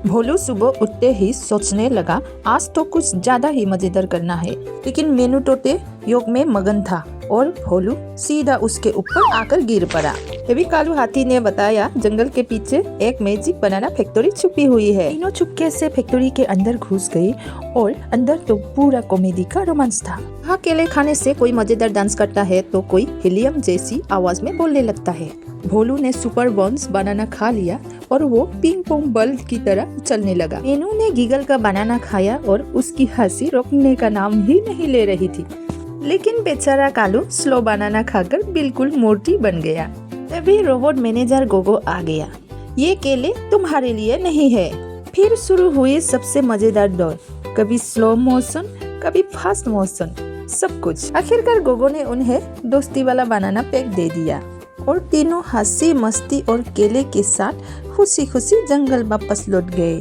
भोलू सुबह उठते ही सोचने लगा, आज तो कुछ ज्यादा ही मजेदार करना है। लेकिन मेनू तोते योग में मगन था और भोलू सीधा उसके ऊपर आकर गिर पड़ा। तभी कालू हाथी ने बताया, जंगल के पीछे एक मैजिक बनाना फैक्ट्री छुपी हुई है। तीनों चुपके से फैक्ट्री के अंदर घुस गए और अंदर तो पूरा कॉमेडी का रोमांस था। वहाँ केले खाने से कोई मजेदार डांस करता है तो कोई हीलियम जैसी आवाज में बोलने लगता है। भोलू ने सुपर बॉन्स बनाना खा लिया और वो पिंग पोंग बल की तरह चलने लगा। मीनू ने गीगल का बनाना खाया और उसकी हंसी रोकने का नाम ही नहीं ले रही थी। लेकिन बेचारा कालू स्लो बनाना खाकर बिल्कुल मोटी बन गया। तभी रोबोट मैनेजर गोगो आ गया। ये केले तुम्हारे लिए नहीं है। फिर शुरू हुई सबसे मजेदार दौर, कभी स्लो मोशन कभी फास्ट मोशन, सब कुछ। आखिरकार गोगो ने उन्हें दोस्ती वाला बनाना पैक दे दिया और तीनों हंसी मस्ती और केले के साथ खुशी खुशी जंगल वापस लौट गए।